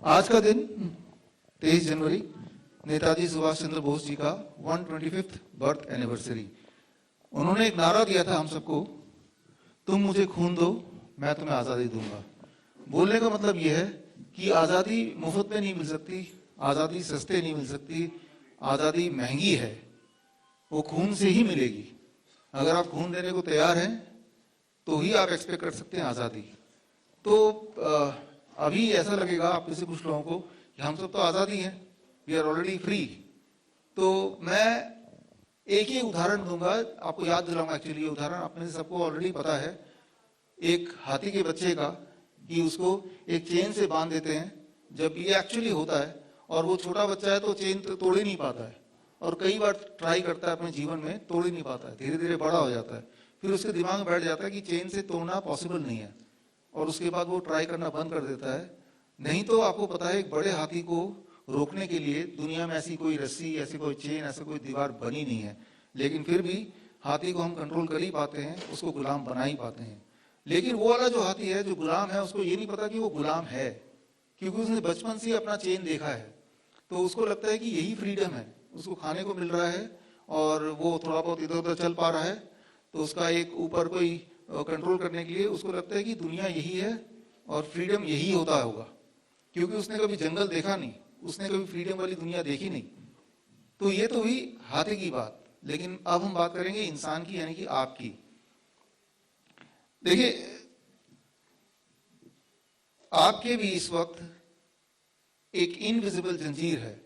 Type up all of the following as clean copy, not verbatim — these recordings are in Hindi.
आज का दिन 23 जनवरी नेताजी सुभाष चंद्र बोस जी का 125th बर्थ एनिवर्सरी। उन्होंने एक नारा दिया था हम सबको, तुम मुझे खून दो मैं तुम्हें आज़ादी दूंगा। बोलने का मतलब यह है कि आज़ादी मुफ्त में नहीं मिल सकती, आज़ादी सस्ते नहीं मिल सकती, आज़ादी महंगी है, वो खून से ही मिलेगी। अगर आप खून देने को तैयार हैं तो ही आप एक्सपेक्ट कर सकते हैं आज़ादी। तो अभी ऐसा लगेगा आप में से कुछ लोगों को कि हम सब तो आज़ादी हैं, वी आर ऑलरेडी फ्री। तो मैं एक ही उदाहरण दूंगा, आपको याद दिलाऊंगा। एक्चुअली ये उदाहरण आप में से सबको ऑलरेडी पता है, एक हाथी के बच्चे का, कि उसको एक चेन से बांध देते हैं। जब ये एक्चुअली होता है और वो छोटा बच्चा है तो चेन तोड़ ही नहीं पाता है, और कई बार ट्राई करता है अपने जीवन में, तोड़ ही नहीं पाता है। धीरे धीरे बड़ा हो जाता है, फिर उसके दिमाग में बैठ जाता है कि चेन से तोड़ना पॉसिबल नहीं है, और उसके बाद वो ट्राई करना बंद कर देता है। नहीं तो आपको पता है, एक बड़े हाथी को रोकने के लिए दुनिया में ऐसी कोई रस्सी, ऐसी कोई चेन, ऐसा कोई दीवार बनी नहीं है, लेकिन फिर भी हाथी को हम कंट्रोल कर ही पाते हैं, उसको गुलाम बना ही पाते हैं। लेकिन वो वाला जो हाथी है, जो गुलाम है, उसको ये नहीं पता कि वो गुलाम है, क्योंकि उसने बचपन से अपना चेन देखा है। तो उसको लगता है कि यही फ्रीडम है, उसको खाने को मिल रहा है और वो थोड़ा बहुत इधर उधर चल पा रहा है, तो उसका एक ऊपर कोई कंट्रोल करने के लिए उसको लगता है कि दुनिया यही है और फ्रीडम यही होता होगा, क्योंकि उसने कभी जंगल देखा नहीं, उसने कभी फ्रीडम वाली दुनिया देखी नहीं। तो ये तो हुई हाथी की बात। लेकिन अब हम बात करेंगे इंसान की, यानी कि आपकी। देखिए, आपके भी इस वक्त एक इनविजिबल जंजीर है,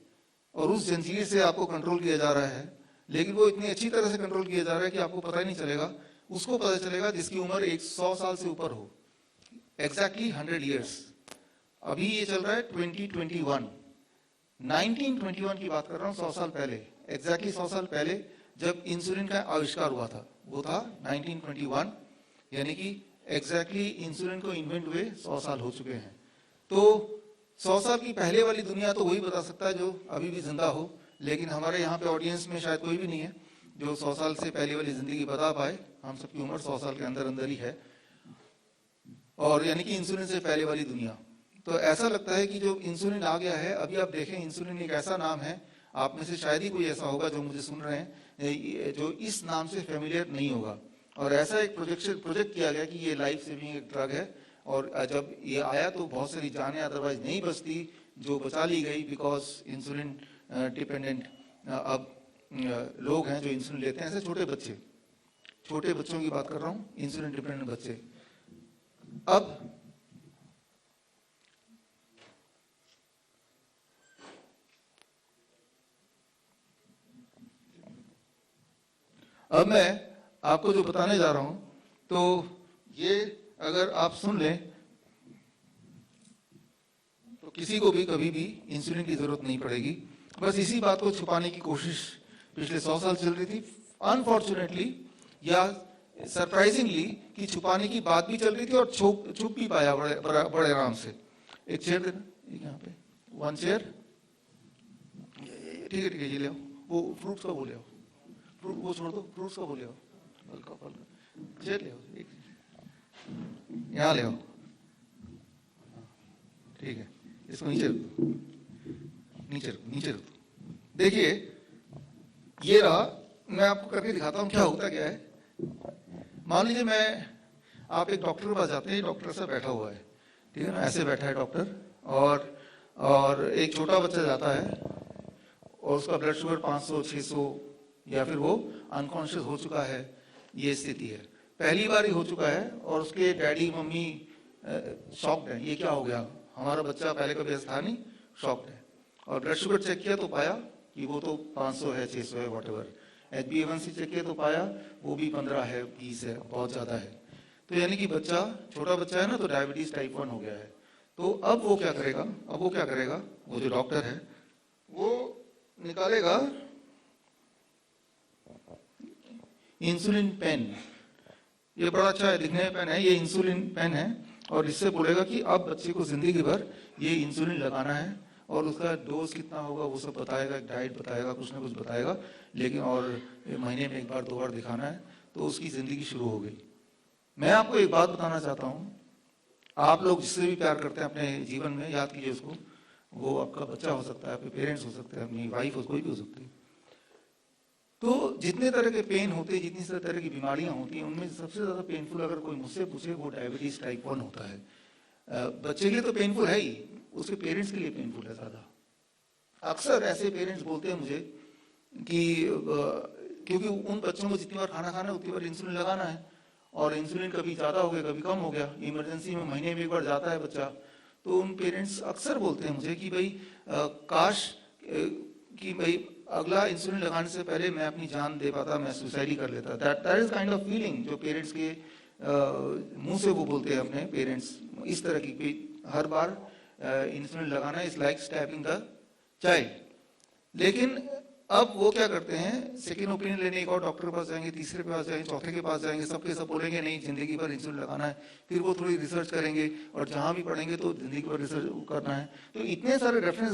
और उस जंजीर से आपको कंट्रोल किया जा रहा है, लेकिन वो इतनी अच्छी तरह से कंट्रोल किया जा रहा है कि आपको पता ही नहीं चलेगा। उसको पता चलेगा जिसकी उम्र 100 साल से ऊपर हो, एग्जैक्टली 100 ईयर्स। अभी ये चल रहा है 2021, 1921 की बात कर रहा हूँ, 100 साल पहले, एग्जैक्टली 100 साल पहले जब इंसुलिन का आविष्कार हुआ था, वो था 1921, यानी कि एग्जैक्टली इंसुलिन को इन्वेंट हुए 100 साल हो चुके हैं। तो 100 साल की पहले वाली दुनिया तो वही बता सकता है जो अभी भी जिंदा हो, लेकिन हमारे यहाँ पे ऑडियंस में शायद कोई भी नहीं है जो 100 साल से पहले वाली जिंदगी बता पाए। हम सबकी उम्र 100 साल के अंदर अंदर ही है, और यानी कि इंसुलिन से पहले वाली दुनिया। तो ऐसा लगता है कि जो इंसुलिन आ गया है, अभी आप देखें, इंसुलिन एक ऐसा नाम है, आप में से शायद ही कोई ऐसा होगा जो मुझे सुन रहे हैं जो इस नाम से फेमिलियर नहीं होगा। और ऐसा एक प्रोजेक्ट किया गया कि ये लाइफ सेविंग एक ड्रग है, और जब ये आया तो बहुत सारी जानें अदरवाइज नहीं बचती, जो बचा ली गई, बिकॉज इंसुलिन डिपेंडेंट अब लोग हैं जो इंसुलिन लेते हैं। ऐसे छोटे बच्चों की बात कर रहा हूँ, इंसुलिन डिपेंडेंट बच्चे। अब मैं आपको जो बताने जा रहा हूं, तो ये अगर आप सुन लें तो किसी को भी कभी भी इंसुलिन की जरूरत नहीं पड़ेगी। बस इसी बात को छुपाने की कोशिश पिछले 100 साल चल रही थी, अनफॉर्चुनेटली या सरप्राइजिंगली, कि छुपाने की बात भी चल रही थी और छुप भी पाया बड़े आराम से। एक चेयर देना यहाँ पे, 1 चेयर, ठीक है, ये ले आओ, वो फ्रूट्स का वो ले आओ, वो छोड़ दो, फ्रूट्स का वो ले आओ, हल्का चेयर ले आओ, यहाँ ले आओ, ठीक है, इसको नीचे रख दो, नीचे रख दो। देखिए, ये रहा, मैं आपको करके दिखाता हूँ क्या होता क्या है। मान लीजिए आप एक डॉक्टर के पास जाते हैं, डॉक्टर से बैठा हुआ है, ठीक है ना, ऐसे बैठा है डॉक्टर, और एक छोटा बच्चा जाता है और उसका ब्लड शुगर 500, 600, या फिर वो अनकॉन्शियस हो चुका है, ये स्थिति है, पहली बार ही हो चुका है, और उसके डैडी मम्मी शॉक्ड है, ये क्या हो गया, हमारा बच्चा पहले कभी ऐसा था नहीं, शॉक्ड है। और ब्लड शुगर चेक किया तो पाया कि वो तो 500 है, 600 है, वॉटएवर। HbA1c चेक किया तो पाया वो भी 15 है, 20 है, बहुत ज्यादा है। तो यानी कि बच्चा, छोटा बच्चा है ना, तो डायबिटीज टाइप 1 हो गया है। तो अब वो क्या करेगा, वो जो डॉक्टर है वो निकालेगा इंसुलिन पेन। ये बड़ा अच्छा है, दिखने में पेन है, ये इंसुलिन पेन है, और इससे बोलेगा कि अब बच्चे को जिंदगी भर ये इंसुलिन लगाना है, और उसका डोज कितना होगा वो सब बताएगा, डाइट बताएगा, कुछ ना कुछ बताएगा, लेकिन और महीने में 1 बार 2 बार दिखाना है, तो उसकी जिंदगी शुरू हो गई। मैं आपको एक बात बताना चाहता हूँ, आप लोग जिससे भी प्यार करते हैं अपने जीवन में, याद कीजिए उसको, वो आपका बच्चा हो सकता है, आपके पेरेंट्स हो सकते हैं, अपनी वाइफ हो, कोई भी हो सकती है। तो जितने तरह के पेन होते हैं, जितनी तरह की बीमारियां होती हैं, उनमें सबसे ज्यादा पेनफुल अगर कोई मुझसे पूछे वो डायबिटीज टाइप 1 होता है। बच्चे के लिए तो पेनफुल है ही, उसके पेरेंट्स के लिए पेनफुल है ज्यादा। अक्सर ऐसे पेरेंट्स बोलते हैं मुझे कि क्योंकि उन बच्चों को जितनी बार खाना खाना है उतनी बार इंसुलिन लगाना है, और इंसुलिन कभी ज्यादा हो गया कभी कम हो गया, इमरजेंसी में महीने में एक बार जाता है बच्चा। तो उन पेरेंट्स अक्सर बोलते हैं मुझे कि भाई काश कि भाई अगला इंसुलिन लगाने से पहले मैं अपनी जान दे पाता, मैं सुसाइड ही कर लेता। That is kind of feeling जो पेरेंट्स के मुंह से वो बोलते हैं अपने पेरेंट्स इस तरह की, हर बार इंसुलिन लगाना is like stabbing the child. लेकिन अब वो क्या करते हैं, सेकेंड ओपिनियन लेने एक और डॉक्टर के पास जाएंगे, तीसरे के पास जाएंगे, चौथे के पास जाएंगे, सबके सब बोलेंगे नहीं जिंदगी भर इंसुलिन लगाना है। फिर वो थोड़ी रिसर्च करेंगे और जहां भी पढ़ेंगे तो जिंदगी भर रिसर्च करना है। तो इतने सारे रेफरेंस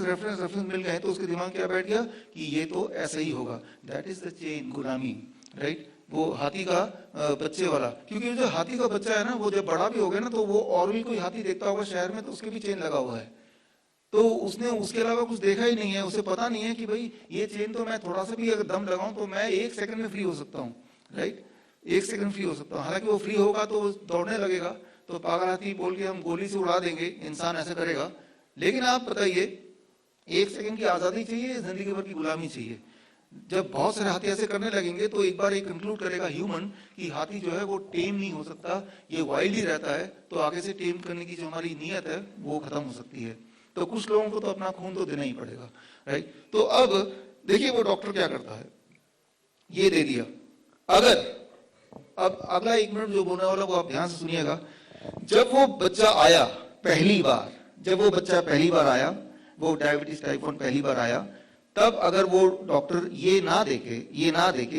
मिल गए तो उसके दिमाग क्या बैठ गया कि ये तो ऐसा ही होगा। दैट इज द चेन, गुलामी, राइट। वो हाथी का बच्चे वाला, क्योंकि जो हाथी का बच्चा है ना वो जब बड़ा भी हो गया ना तो वो और भी कोई हाथी देखता होगा शहर में तो उसके भी चेन लगा हुआ है, तो उसने उसके अलावा कुछ देखा ही नहीं है, उसे पता नहीं है कि भाई ये चेन तो मैं थोड़ा सा भी अगर दम लगाऊं तो मैं 1 सेकंड में फ्री हो सकता हूँ, राइट। 1 सेकंड फ्री हो सकता हूँ। हालांकि वो फ्री होगा तो दौड़ने लगेगा, तो पागल हाथी बोल के हम गोली से उड़ा देंगे, इंसान ऐसा करेगा। लेकिन आप बताइए 1 सेकंड की आजादी चाहिए, जिंदगी भर की गुलामी चाहिए? जब बहुत सारे हाथी ऐसे करने लगेंगे तो एक बार एक कंक्लूड करेगा ह्यूमन कि हाथी जो है वो टेम नहीं हो सकता, ये वाइल्ड ही रहता है, तो आगे से टेम करने की जो हमारी नीयत है वो खत्म हो सकती है। तो कुछ लोगों को तो अपना खून तो देना ही पड़ेगा, राइट। तो अब देखिए वो डॉक्टर क्या करता है, ये दे दिया। अगर अब अगला 1 मिनट जो बोलने वाला वो आप ध्यान से सुनिएगा। जब वो बच्चा आया पहली बार, जब वो बच्चा पहली बार आया, वो डायबिटीज टाइप 1 पहली बार आया, तब अगर वो डॉक्टर ये ना देखे,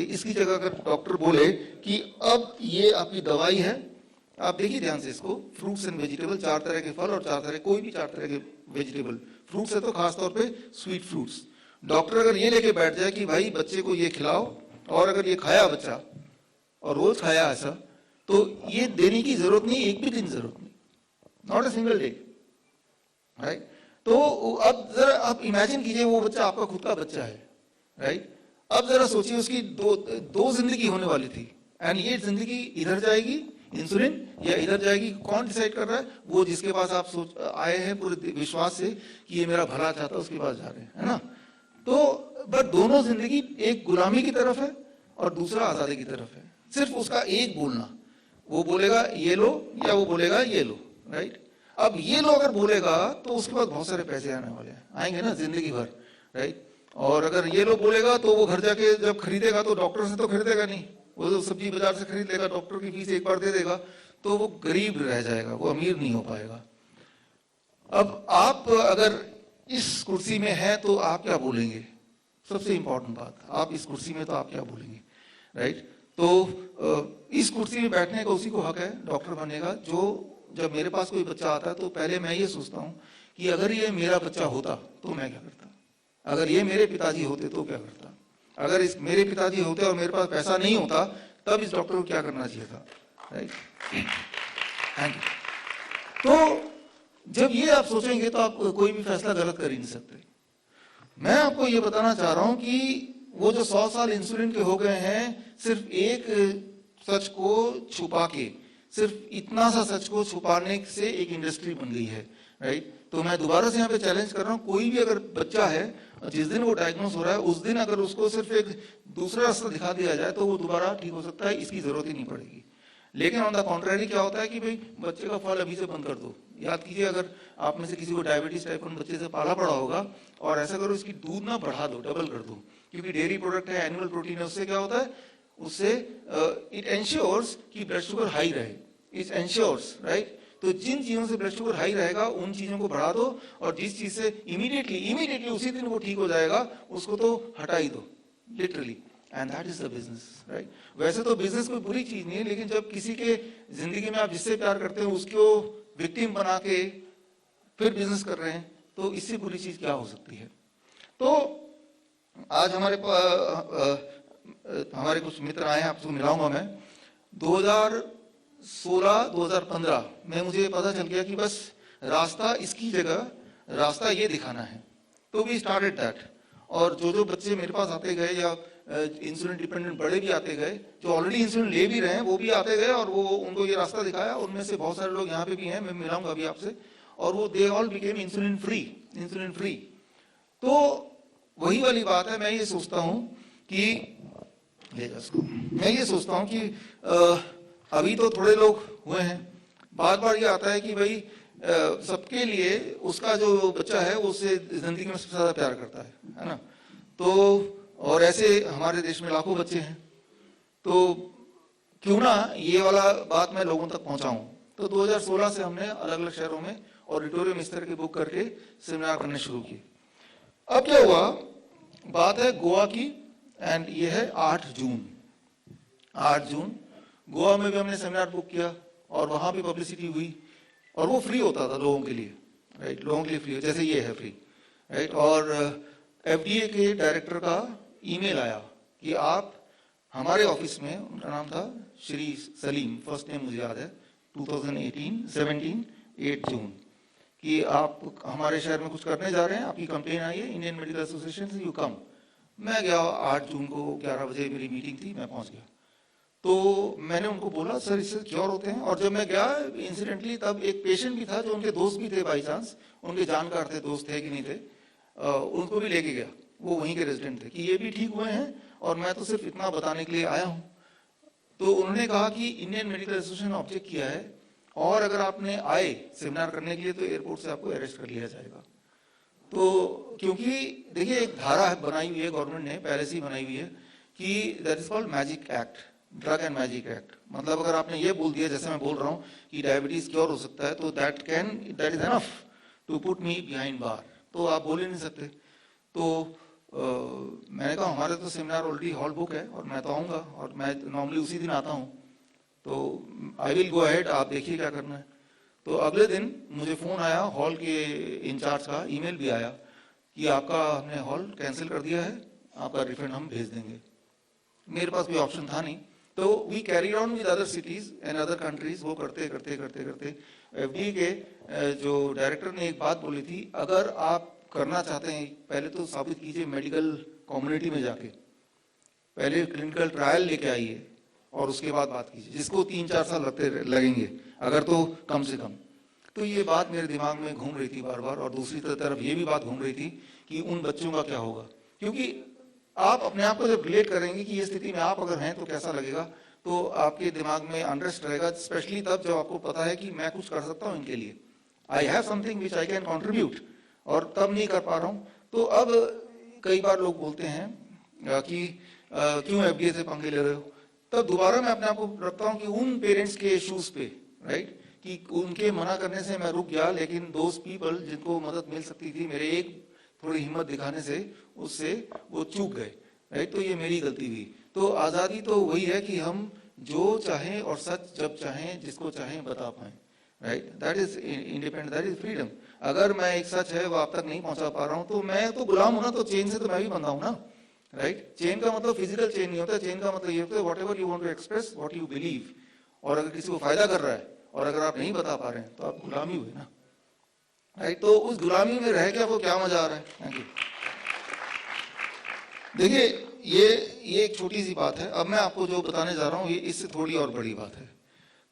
इसकी जगह अगर डॉक्टर बोले कि अब ये आपकी दवाई है, आप देखिए ध्यान से इसको, फ्रूट्स एंड वेजिटेबल, 4 तरह के फल और 4 तरह, कोई भी 4 तरह के वेजिटेबल, फ्रूट्स है तो खासतौर पे स्वीट फ्रूट्स। डॉक्टर अगर ये लेके बैठ जाए कि भाई बच्चे को ये खिलाओ, और अगर ये खाया बच्चा और रोज खाया ऐसा, तो ये देने की जरूरत नहीं, एक भी दिन जरूरत नहीं, not a single day, right. तो अब जरा आप इमेजिन कीजिए वो बच्चा आपका खुद का बच्चा है, राइट। अब जरा सोचिए उसकी दो जिंदगी होने वाली थी, एंड ये जिंदगी इधर जाएगी इंसुलिन या इधर जाएगी, कौन डिसाइड कर रहा है? वो जिसके पास आप आए हैं पूरे विश्वास से कि ये मेरा भला चाहता है, उसके पास जा रहे हैं, है ना। तो बट दोनों जिंदगी, एक गुलामी की तरफ है और दूसरा आजादी की तरफ है। सिर्फ उसका एक बोलना, वो बोलेगा ये लो या वो बोलेगा ये लो, राइट। अब ये लो अगर बोलेगा तो उसके बाद बहुत सारे पैसे आने वाले हैं, आएंगे ना जिंदगी भर, राइट। और अगर ये लो बोलेगा तो वो घर जाके जब खरीदेगा तो डॉक्टर से तो खरीदेगा नहीं, वो तो सब्जी बाजार से खरीद लेगा, डॉक्टर की फीस एक बार दे देगा, तो वो गरीब रह जाएगा, वो अमीर नहीं हो पाएगा। अब आप अगर इस कुर्सी में हैं तो आप क्या बोलेंगे? सबसे इंपॉर्टेंट बात, आप इस कुर्सी में तो आप क्या बोलेंगे, राइट। तो इस कुर्सी में बैठने का उसी को हक है डॉक्टर बनने का। जो जब मेरे पास कोई बच्चा आता है तो पहले मैं ये सोचता हूँ कि अगर ये मेरा बच्चा होता तो मैं क्या करता, अगर ये मेरे पिताजी होते तो क्या करता, अगर इस मेरे पिताजी होते और मेरे पास पैसा नहीं होता तब इस डॉक्टर को क्या करना चाहिए था, राइट। Thank you. तो जब ये आप सोचेंगे तो आप कोई भी फैसला गलत कर ही नहीं सकते। मैं आपको ये बताना चाह रहा हूं कि वो जो 100 साल इंसुलिन के हो गए हैं, सिर्फ एक सच को छुपा के, सिर्फ इतना सा सच को छुपाने से एक इंडस्ट्री बन गई है, राइट। तो मैं दोबारा से यहाँ पे चैलेंज कर रहा हूँ, कोई भी अगर बच्चा है जिस दिन वो डायग्नोस हो रहा है उस दिन अगर उसको सिर्फ एक दूसरा रास्ता दिखा दिया जाए तो वो दोबारा ठीक हो सकता है, इसकी जरूरत ही नहीं पड़ेगी। लेकिन ऑन द कॉन्ट्रेरी क्या होता है कि भाई बच्चे का फल अभी से बंद कर दो। याद कीजिए अगर आप में से किसी को डायबिटीज टाइप 1 बच्चे से पाला पड़ा होगा और ऐसा करो इसकी दूध ना बढ़ा दो, डबल कर दो, क्योंकि डेयरी प्रोडक्ट है, एनिमल प्रोटीन है, उससे क्या होता है, उससे इट एंश्योर्स कि ब्लड शुगर हाई रहे, इट एंश्योर्स, राइट। तो जिन चीजों से ब्लड शुगर हाई रहेगा उन चीजों को बढ़ा दो, और जिस चीज से इमीडिएटली उसी दिन वो ठीक हो जाएगा उसको तो हटा ही दो, literally. And that is the business, right. वैसे तो बिजनेस कोई बुरी चीज नहीं है, लेकिन जब किसी के जिंदगी में आप जिससे प्यार करते हैं उसको विक्टिम बना के फिर बिजनेस कर रहे हैं तो इससे बुरी चीज क्या हो सकती है। तो आज हमारे कुछ मित्र आए हैं, आपको मिलाऊंगा मैं। 2016-2015 में मुझे पता चल गया कि बस रास्ता इसकी जगह रास्ता ये दिखाना है। तो वी स्टार्टेड दैट। और जो बच्चे मेरे पास आते गए या इंसुलिन डिपेंडेंट बड़े भी आते गए, जो ऑलरेडी इंसुलिन ले भी रहे हैं वो भी आते गए और वो उनको ये रास्ता दिखाया। उनमें से बहुत सारे लोग यहाँ पे भी हैं, मैं मिलाऊंगा अभी आपसे, और वो they all became insulin free. तो वही वाली बात है, मैं ये सोचता हूँ कि अभी तो थोड़े लोग हुए हैं, बार बार ये आता है कि भाई सबके लिए उसका जो बच्चा है वो उससे जिंदगी में सबसे ज्यादा प्यार करता है ना। तो और ऐसे हमारे देश में लाखों बच्चे हैं, तो क्यों ना ये वाला बात मैं लोगों तक पहुंचाऊं। तो 2016 से हमने अलग अलग शहरों में ऑडिटोरियम इस तरह के बुक करके सेमिनार करने शुरू किए। अब क्या हुआ, बात है गोवा की, एंड ये है 8 जून गोवा में भी हमने सेमिनार बुक किया और वहां भी पब्लिसिटी हुई, और वो फ्री होता था लोगों के लिए, राइट, लोगों के लिए फ्री, जैसे ये है फ्री, राइट। और एफडीए के डायरेक्टर का ईमेल आया कि आप हमारे ऑफिस में, उनका नाम था श्री सलीम, फर्स्ट नेम मुझे याद है, 2017 8 जून, कि आप हमारे शहर में कुछ करने जा रहे हैं, आपकी कंप्लेन आई है इंडियन मेडिकल एसोसिएशन से, यू कम। मैं गया, 8 जून को 11 बजे मेरी मीटिंग थी, मैं पहुंच गया। तो मैंने उनको बोला सर इससे क्योर होते हैं। और जब मैं गया इंसिडेंटली तब एक पेशेंट भी था जो उनके दोस्त भी थे, बाई चांस उनके जानकार थे, दोस्त थे कि नहीं थे, उनको भी लेके गया, वो वहीं के रेजिडेंट थे, कि ये भी ठीक हुए हैं और मैं तो सिर्फ इतना बताने के लिए आया हूँ। तो उन्होंने कहा कि इंडियन मेडिकल एसोसिएशन ने ऑब्जेक्ट किया है और अगर आपने आए सेमिनार करने के लिए तो एयरपोर्ट से आपको अरेस्ट कर लिया जाएगा। तो क्योंकि देखिए एक धारा है बनाई हुई है गवर्नमेंट ने, पहले से ही बनाई हुई है, कि that is called magic act, drug and magic act. मतलब अगर आपने ये बोल दिया, जैसे मैं बोल रहा हूँ कि डायबिटीज क्योर हो सकता है, तो that is enough to put me behind bar, तो आप बोल ही नहीं सकते। तो मैंने कहा हमारे तो सेमिनार ऑलरेडी हॉल बुक है और मैं तो आऊंगा, और मैं नॉर्मली उसी दिन आता हूँ, तो आई विल गो अहेड, आप देखिए क्या करना है। तो अगले दिन मुझे फोन आया हॉल के इंचार्ज का, ईमेल भी आया कि आपका हमने हॉल कैंसिल कर दिया है, आपका रिफंड हम भेज देंगे। मेरे पास कोई ऑप्शन था नहीं, तो we carry on with other cities and other countries. वो करते करते करते करते एफडीए के जो डायरेक्टर ने एक बात बोली थी, अगर आप करना चाहते हैं पहले तो साबित कीजिए मेडिकल कम्युनिटी में जाके, पहले क्लिनिकल ट्रायल लेके आइए और उसके बाद बात कीजिए, जिसको 3-4 साल लगेंगे अगर तो कम से कम। तो ये बात मेरे दिमाग में घूम रही थी बार बार, और दूसरी तरफ ये भी बात घूम रही थी कि उन बच्चों का क्या होगा, क्योंकि आप अपने आप को जब रिलेट करेंगे कि ये स्थिति में आप अगर हैं तो कैसा लगेगा, तो आपके दिमाग में अनरेस्ट रहेगा, स्पेशली तब जब आपको पता है कि मैं कुछ कर सकता हूँ इनके लिए, I have something which I can contribute, और तब नहीं कर पा रहा हूँ। तो अब कई बार लोग बोलते हैं कि क्यों एफडीए से पंगे ले रहे हो, तब दोबारा मैं अपने आप को रखता हूँ कि उन पेरेंट्स के शूज पे, राइट, कि उनके मना करने से मैं रुक गया, लेकिन दोज पीपल जिनको मदद मिल सकती थी, मेरे एक थोड़ी हिम्मत दिखाने से उससे वो चूक गए, राइट। तो ये मेरी गलती हुई। तो आजादी तो वही है कि हम जो चाहें और सच जब चाहें जिसको चाहें बता पाएं, right, that is independent, that is freedom. अगर मैं एक सच है वो आप तक नहीं पहुंचा पा रहा हूं, तो मैं तो गुलाम हूं ना, तो चेन से तो मैं भी बंधा हूं ना, राइट। चेन का मतलब फिजिकल चेन नहीं होता, चेन का मतलब ये होता है whatever you want to express, what you believe, और अगर किसी को फायदा कर रहा है और अगर आप नहीं बता पा रहे हैं तो आप गुलामी हुए ना, राइट। तो उस गुलामी में रह के आपको क्या मजा आ रहा है। Thank you. देखिए ये एक छोटी सी बात है, अब मैं आपको जो बताने जा रहा हूँ ये इससे थोड़ी और बड़ी बात है।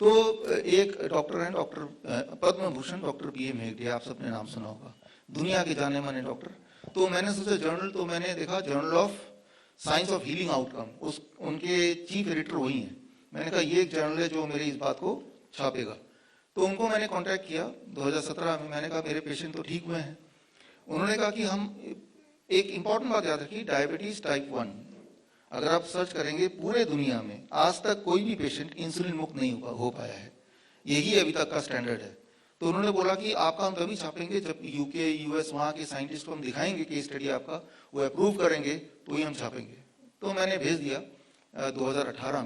तो एक डॉक्टर हैं, doctor Padma Bhushan doctor BM Hegde, आप सबने नाम सुना होगा, दुनिया के जाने माने डॉक्टर। तो मैंने सोचा जर्नल, तो मैंने देखा journal of science of healing outcome, उनके चीफ एडिटर वही हैं। मैंने कहा ये एक जर्नल है जो मेरी इस बात को छापेगा। तो उनको मैंने कांटेक्ट किया 2017 में, मैंने कहा मेरे पेशेंट तो ठीक हुए हैं। उन्होंने कहा कि हम एक इंपॉर्टेंट बात याद रखिए, डायबिटीज टाइप 1 अगर आप सर्च करेंगे पूरे दुनिया में आज तक कोई भी पेशेंट इंसुलिन मुक्त नहीं हो पाया है, यही अभी तक का स्टैंडर्ड है। तो उन्होंने बोला कि आपका हम तभी छापेंगे जब यूके यूएस वहां के साइंटिस्ट को हम दिखाएंगे केस स्टडी आपका, वो अप्रूव करेंगे तो ही हम छापेंगे। तो मैंने भेज दिया 2018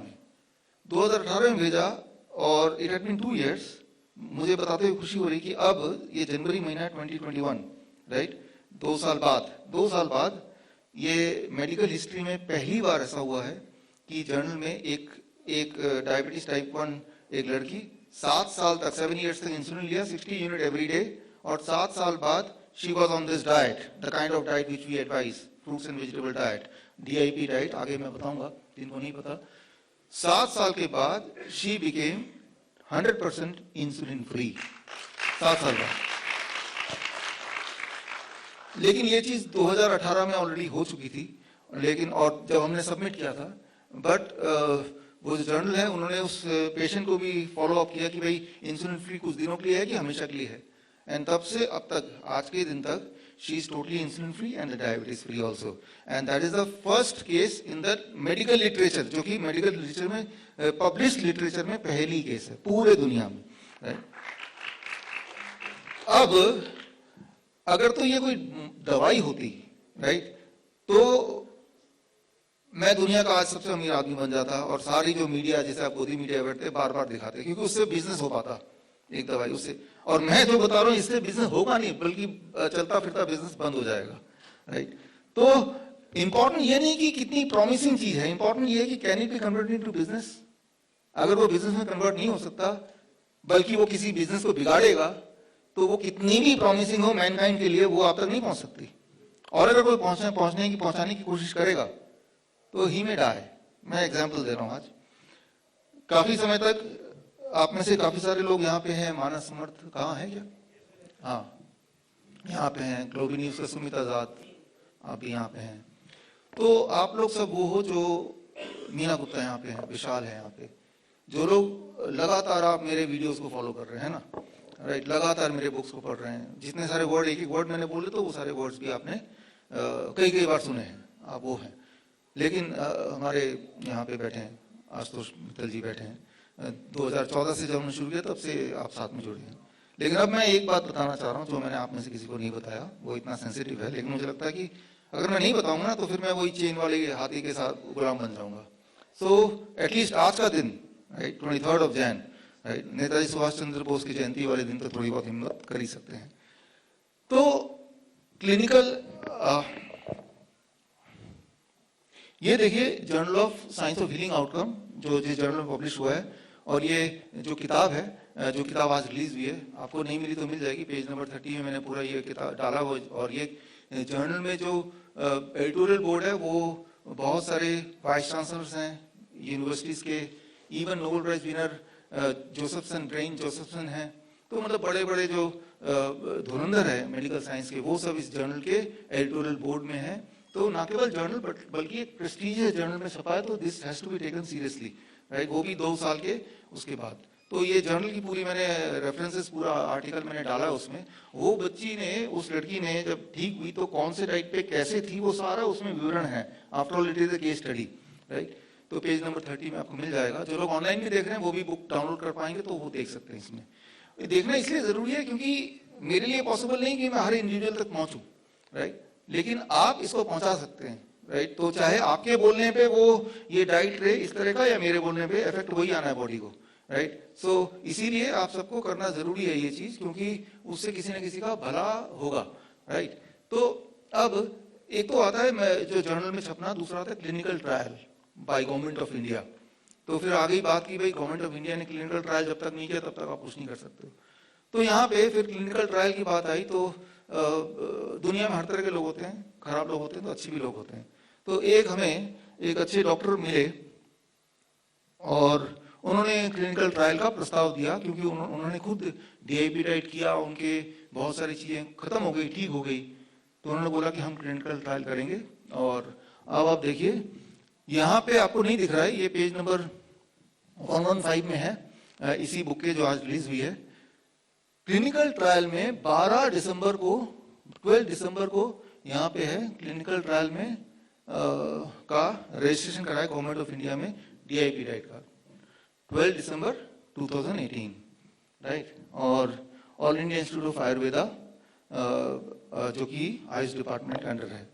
में भेजा, और इट हैड बीन 2 years। मुझे बताते हुए खुशी हो रही कि अब ये जनवरी महीना 2021, राइट, 2 साल बाद ये मेडिकल हिस्ट्री में पहली बार ऐसा हुआ है कि जर्नल में एक डायबिटीज टाइप 1 एक लड़की 7 साल तक 7 years तक इंसुलिन लिया 60 यूनिट एवरी डे, और 7 साल बाद she was on this diet, the kind of diet which we advise, fruits and vegetable diet, DIP diet, आगे मैं बताऊंगा जिनको नहीं पता. 7 साल के बाद she became 100% insulin free. 7 साल बाद. लेकिन ये चीज 2018 में ऑलरेडी हो चुकी थी, लेकिन और जब हमने सबमिट किया था, बट वो जो जर्नल है उन्होंने उस पेशेंट को भी फॉलो अप किया कि भाई इंसुलिन फ्री कुछ दिनों के लिए है कि हमेशा के लिए है, एंड तब से अब तक आज के दिन तक she is totally insulin free and diabetes free also, and that is the first case in the medical literature, जो कि मेडिकल लिटरेचर में पब्लिश्ड लिटरेचर में पहली केस है पूरे दुनिया में, राइट. अब अगर तो ये कोई दवाई होती, राइट, तो मैं दुनिया का आज सबसे अमीर आदमी बन जाता, और सारी जो मीडिया, जैसे आप गोदी मीडिया बैठते बार बार दिखाते, क्योंकि उससे बिजनेस हो पाता एक दवाई उससे. और मैं जो बता रहा हूँ इससे बिजनेस होगा नहीं, बल्कि चलता फिरता बिजनेस बंद हो जाएगा, राइट. तो इंपॉर्टेंट ये नहीं कि कितनी प्रॉमिसिंग चीज है, इंपॉर्टेंट ये है कि can it be converted into business. अगर वो बिजनेस में कन्वर्ट नहीं हो सकता, बल्कि वो किसी बिजनेस को बिगाड़ेगा, तो वो कितनी भी प्रॉमिसिंग हो मैनकाइंड के लिए, वो आप तक नहीं पहुंच सकती. और अगर कोई पहुंचाने की कोशिश करेगा तो ही में डाई. मैं एग्जांपल दे रहा हूं. आज काफी समय तक आप में से काफी सारे लोग यहाँ पे हैं. मानस समर्थ कहाँ है क्या? हाँ, यहाँ पे हैं. ग्लोबल न्यूज का सुमित आजाद, आप भी यहाँ पे हैं. तो आप लोग सब वो हो जो, मीना गुप्ता यहाँ पे हैं, विशाल है यहाँ पे, जो लोग लगातार आप मेरे वीडियोस को फॉलो कर रहे हैं ना, राइट, लगातार मेरे बुक्स को पढ़ रहे हैं. जितने सारे वर्ड, एक एक वर्ड मैंने बोले तो वो सारे वर्ड्स भी आपने कई बार सुने हैं, आप वो हैं. लेकिन हमारे यहाँ पे बैठे हैं आशुतोष मित्तल जी बैठे हैं. 2014 से जब हमने शुरू किया तब से आप साथ में जुड़े हैं. लेकिन अब मैं एक बात बताना चाह रहा हूँ जो मैंने आप में से किसी को नहीं बताया, वो इतना सेंसिटिव है, लेकिन मुझे लगता है कि अगर मैं नहीं बताऊंगा ना तो फिर मैं वही चेन वाले हाथी के साथ गुलाम बन जाऊंगा. सो एटलीस्ट आज का दिन, right, 23 of Jan, right, Netaji Subhash Chandra Bose की जयंती वाले दिन तो थोड़ी बहुत हिम्मत कर ही सकते हैं. तो क्लिनिकल ये देखिए journal of science of healing outcome, जो जर्नल में पब्लिश हुआ है. और ये जो किताब है, जो किताब आज रिलीज हुई है, आपको नहीं मिली तो मिल जाएगी. पेज नंबर 30 में मैंने पूरा ये किताब डाला. और ये जर्नल में जो एडिटोरियल बोर्ड है वो बहुत सारे वाइस चांसलर्स हैं यूनिवर्सिटीज के, even Nobel prize winner Josephson, Brian Josephson हैं. तो मतलब बड़े बड़े जो धुरंधर है मेडिकल साइंस के, वो सब इस जर्नल के एडिटोरियल बोर्ड में है. तो ना केवल जर्नल बल्कि एक प्रेस्टीजियस जर्नल में छपा है, तो this has to be taken seriously, right, वो भी 2 साल के उसके बाद. तो ये जर्नल की पूरी मैंने रेफरेंसेस, पूरा आर्टिकल मैंने डाला उसमें. वो बच्ची ने, उस लड़की ने जब ठीक हुई तो कौन से डाइट पे कैसे थी, वो सारा उसमें विवरण है. After all it is a case study, right. तो पेज नंबर 30 में आपको मिल जाएगा. जो लोग ऑनलाइन भी देख रहे हैं वो भी बुक डाउनलोड कर पाएंगे, तो वो देख सकते हैं. इसमें देखना इसलिए जरूरी है क्योंकि मेरे लिए पॉसिबल नहीं कि मैं हर इंडिविजुअल तक पहुंचूं, राइट, लेकिन आप इसको पहुंचा सकते हैं, राइट. तो चाहे आपके बोलने पे वो ये डाइट रहे इस तरह का, या मेरे बोलने पे इफेक्ट वही आना है बॉडी को, राइट. सो इसीलिए आप सबको करना जरूरी है ये चीज, क्योंकि उससे किसी न किसी का भला होगा, राइट. तो अब एक तो आता है जो जर्नल में छपना, दूसरा आता है clinical trial by government of India. तो फिर आगे बात की भाई गवर्नमेंट ऑफ इंडिया ने क्लिनिकल ट्रायल जब तक नहीं किया तब तक आप कुछ नहीं कर सकते. तो यहाँ पे फिर क्लिनिकल ट्रायल की बात आई तो दुनिया में हर तरह के लोग होते हैं, खराब लोग होते हैं तो अच्छे भी लोग होते हैं. तो हमें एक अच्छे डॉक्टर मिले और उन्होंने क्लिनिकल ट्रायल का प्रस्ताव दिया, क्योंकि उन्होंने खुद डीआईपी डाइट किया, उनके बहुत सारी चीजें खत्म हो गई, ठीक हो गई. तो उन्होंने बोला कि हम क्लिनिकल ट्रायल करेंगे. और अब आप देखिए यहाँ पे आपको नहीं दिख रहा है, ये पेज नंबर 115 में है इसी बुक के जो आज रिलीज हुई है. क्लिनिकल ट्रायल में 12 दिसंबर को यहाँ पे है क्लिनिकल ट्रायल में का रजिस्ट्रेशन कराया गवर्नमेंट ऑफ इंडिया में डीआईपी डाइट का 12 दिसंबर 2018, राइट. और all India institute of Ayurveda जो कि आयुष डिपार्टमेंट के अंडर है.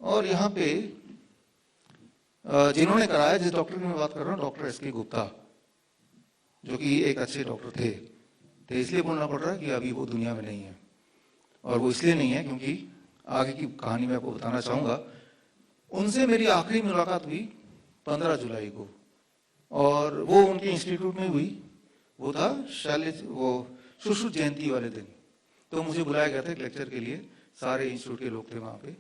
और यहाँ पे जिन्होंने कराया, जिस डॉक्टर की मैं बात कर रहा हूँ, डॉक्टर एसके गुप्ता, जो कि एक अच्छे डॉक्टर थे. तो इसलिए बोलना पड़ रहा है कि अभी वो दुनिया में नहीं है. और वो इसलिए नहीं है क्योंकि आगे की कहानी मैं आपको बताना चाहूंगा. उनसे मेरी आखिरी मुलाकात हुई 15 जुलाई को, और वो उनके इंस्टीट्यूट में हुई. वो था वो सुश्रुत जयंती वाले दिन. तो मुझे बुलाया गया था एक लेक्चर के लिए, सारे इंस्टीट्यूट के लोग थे वहाँ पे।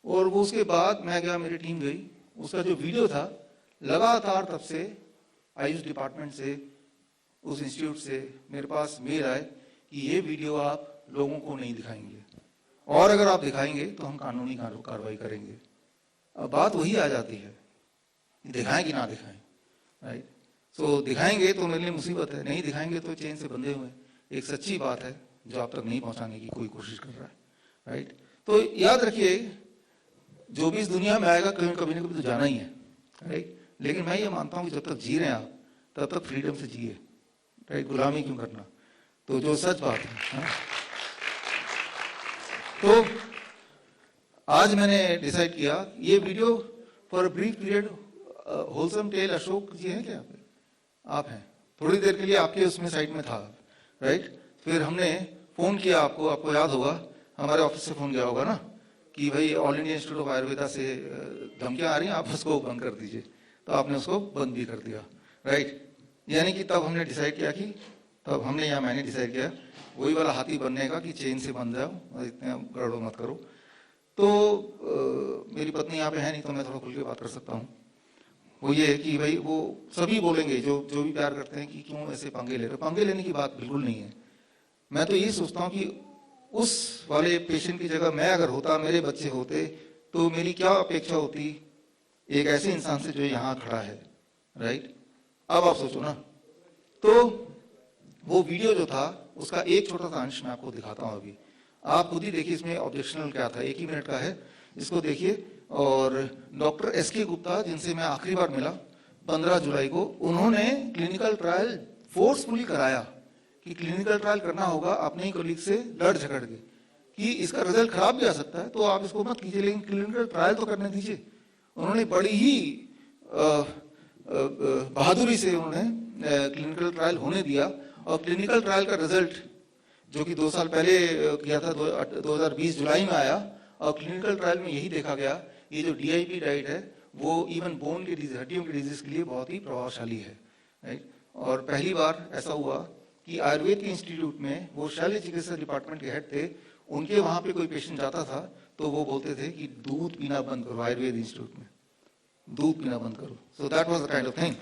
और वो उसके बाद मैं गया, मेरी टीम गई, उसका जो वीडियो था लगातार तब से आयुष डिपार्टमेंट से, उस इंस्टीट्यूट से मेरे पास मेल आए कि ये वीडियो आप लोगों को नहीं दिखाएंगे, और अगर आप दिखाएंगे तो हम कानूनी कार्रवाई करेंगे। अब बात वही आ जाती है, दिखाएं कि ना दिखाएं, राइट। सो दिखाएंगे तो मेरे लिए मुसीबत है, नहीं दिखाएंगे तो चेन से बंधे हुए। एक सच्ची बात है जो आप तक नहीं पहुंचाने की कोई कोशिश कर रहा है, राइट। तो याद रखिए, जो भी इस दुनिया में आएगा कभी न कभी तो जाना ही है, राइट। लेकिन मैं ये मानता हूँ कि जब तक जी रहे हैं आप, तब तक फ्रीडम से जिए, राइट। गुलामी क्यों करना, तो जो सच बात है। तो आज मैंने डिसाइड किया ये video for a brief period, wholesome tale, Ashok ji हैं क्या यहाँ पे? आप हैं, थोड़ी देर के लिए आपके उसमें साइड में था, राइट। फिर हमने फोन किया आपको याद होगा, हमारे ऑफिस से फोन गया होगा ना कि भाई all India institute of Ayurveda से धमकियां आ रही हैं, आप उसको बंद कर दीजिए। तो आपने उसको बंद भी कर दिया, राइट। यानी कि तब हमने डिसाइड किया कि मैंने डिसाइड किया वही वाला हाथी बनने का कि चेन से बंध जाओ और इतने गड़बड़ मत करो। तो मेरी पत्नी यहाँ पे है नहीं, तो मैं थोड़ा खुल के बात कर सकता हूँ। वो ये है कि भाई वो सभी बोलेंगे जो भी प्यार करते हैं कि क्यों ऐसे पंगे ले रहे हो। पंगे लेने की बात बिल्कुल नहीं है। मैं तो ये सोचता हूँ कि उस वाले पेशेंट की जगह मैं अगर होता, मेरे बच्चे होते, तो मेरी क्या अपेक्षा होती एक ऐसे इंसान से जो यहाँ खड़ा है, राइट। अब आप सोचो ना। तो वो वीडियो जो था उसका एक छोटा सा अंश मैं आपको दिखाता हूँ अभी, आप खुद ही देखिए इसमें ऑब्जेक्शनल क्या था। 1 ही मिनट का है, इसको देखिए। और डॉक्टर एसके गुप्ता, जिनसे मैं आखिरी बार मिला 15 जुलाई को, उन्होंने क्लिनिकल ट्रायल फोर्सफुली कराया कि क्लिनिकल ट्रायल करना होगा अपने ही कलीग से लड़ झगड़ के, कि इसका रिजल्ट खराब भी आ सकता है, तो आप इसको मत कीजिए, लेकिन क्लिनिकल ट्रायल तो करने दीजिए। उन्होंने बड़ी ही बहादुरी से उन्होंने क्लिनिकल ट्रायल होने दिया। और क्लिनिकल ट्रायल का रिजल्ट जो कि 2 साल पहले किया था, 2020 जुलाई में आया, और क्लिनिकल ट्रायल में यही देखा गया, ये जो DIP डाइट है वो इवन बोन की डिजीज, हड्डियों की डिजीज के लिए बहुत ही प्रभावशाली है, राइट। और पहली बार ऐसा हुआ कि आयुर्वेद के इंस्टीट्यूट में, वो शल्य चिकित्सा डिपार्टमेंट के हेड थे, उनके वहां पे कोई पेशेंट जाता था तो वो बोलते थे कि दूध पीना बंद करो, आयुर्वेद इंस्टीट्यूट में दूध पीना बंद करो। So that was the kind of thing.